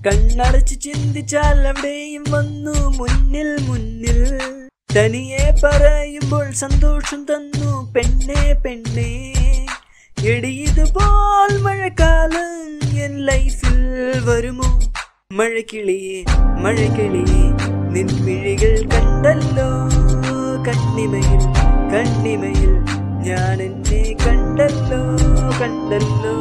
കണ്ണടച്ച് ചിന്തിച്ചാൽ അവിടെയും വന്നു മുന്നിൽ മുന്നിൽ തനിയെ പറയുമ്പോൾ സന്തോഷം തന്നു പെണ്ണേ പെണ്ണേ എടിയതുപോൽ മഴക്കാലം എൻ ലൈഫിൽ വരുമോ മഴക്കിളിയെ മഴക്കിളിയെ നിൻമിഴികൾ കണ്ടല്ലോ കണ്ണിമയിൽ കണ്ണിമയിൽ ഞാൻ എന്നെ കണ്ടല്ലോ കണ്ടല്ലോ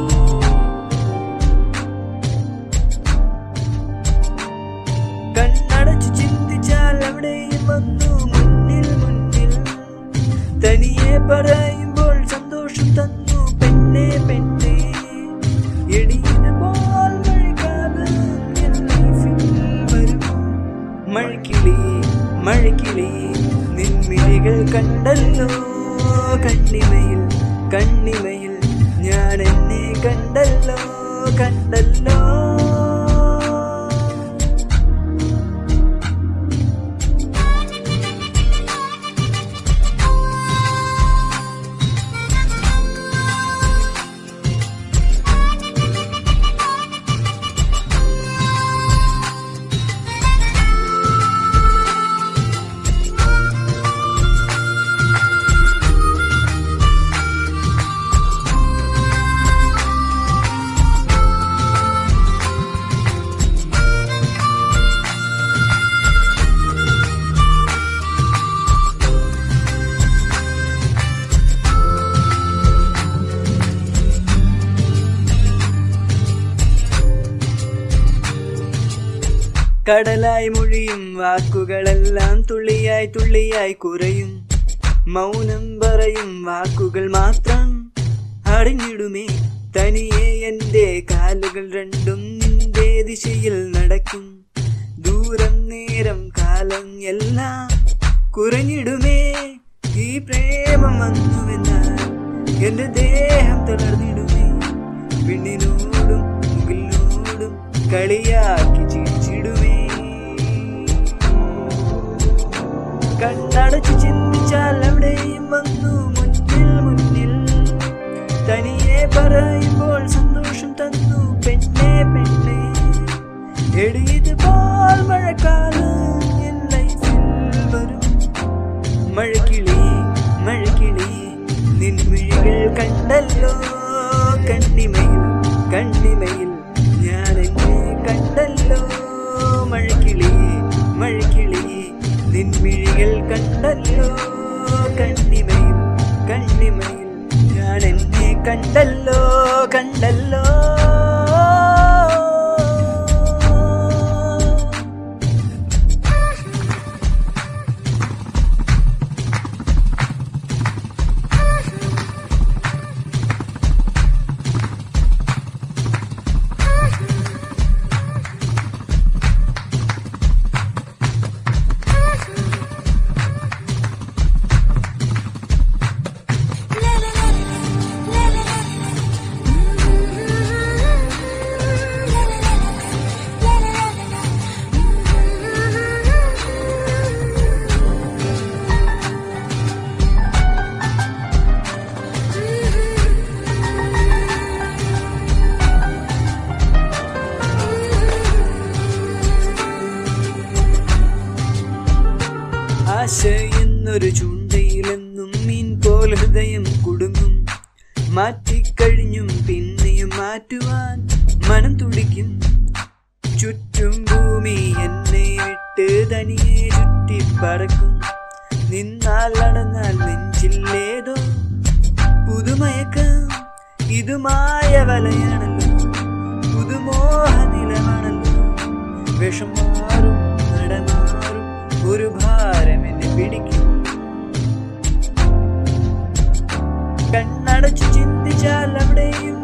കണ്ണടച്ചു ചിന്തിച്ചാൽ അവിടെയും വന്നു മുന്നിൽ മുന്നിൽ തനിയെ പറയുമ്പോൾ സന്തോഷം തന്നു പെണ്ണേ പെണ്ണേ എടിയതുപോൽ മഴക്കാലം എൻ ലൈഫിൽ വരുമോ മഴക്കിളിയെ മഴക്കിളിയെ നിൻമിഴികൾ കണ്ടല്ലോ കണ്ണിമയിൽ കണ്ണിമയിൽ ഞാൻ എന്നെ കണ്ടല്ലോ കണ്ടല്ലോ കടലായി മൊഴിയും വാക്കുകളെല്ലാം തുള്ളിയായി തുള്ളിയായി കുറയും മൗനം പറയും വാക്കുകൾ മാത്രം അടഞ്ഞിടുമേ തനിയെ എൻ്റെ കാലുകൾ രണ്ടും നിന്റെ ദിശയിൽ നടക്കും ദൂരം നേരം കാലം എല്ലാം കുറഞ്ഞിടുമേ ഈ പ്രേമം വന്നുവെന്നാൽ എൻ്റെ ദേഹം തളർന്നിടുമേ പെണ്ണിനോടും മുകിലിനോടും കളിയാക്കി ചിരിച്ചിടുമേ കണ്ണടച്ചു ചിന്തിച്ചാൽ അവിടെയും വന്നു മുന്നിൽ മുന്നിൽ തനിയെ പറയുമ്പോൾ സന്തോഷം തന്നു പെണ്ണേ പെണ്ണേ എടിയതുപോൽ മഴക്കാലം എൻ ലൈഫിൽ വരും മഴക്കിളിയെ മഴക്കിളിയെ നിൻമിഴികൾ കണ്ടല്ലോ കണ്ണിമയിൽ കണ്ണിമയിൽ ഞാൻ എന്നെ കണ്ടല്ലോ മഴക്കിളിയെ മഴക്കിളിയെ നിൻമിഴികൾ കണ്ടല്ലോ കണ്ണിമയിൽ കണ്ണിമയിൽ ഞാൻ എന്നെ കണ്ടല്ലോ കണ്ടല്ലോ ആശയെന്നൊരു ചൂണ്ടയിലെന്നും മീൻ പോൽ ഹൃദയം കുടുങ്ങും മാറ്റിക്കഴിഞ്ഞും പിന്നെയും മാറ്റുവാൻ മനം തുടിക്കും ചുറ്റും ഭൂമി എന്നെ വിട്ട് തനിയെ ചുറ്റിപ്പറക്കും നിന്നാൽ നടന്നാൽ നെഞ്ചില്ലേതോ പുതുമയക്കം ഇതുമായ വലയാണല്ലോ പുതുമോഹ നിലമാണല്ലോ വിഷം മാറും നടമാറും ഒരു ഭാരം എന്നെ പിടിക്കും കണ്ണടച്ചു ചിന്തിച്ചാൽ അവിടെയും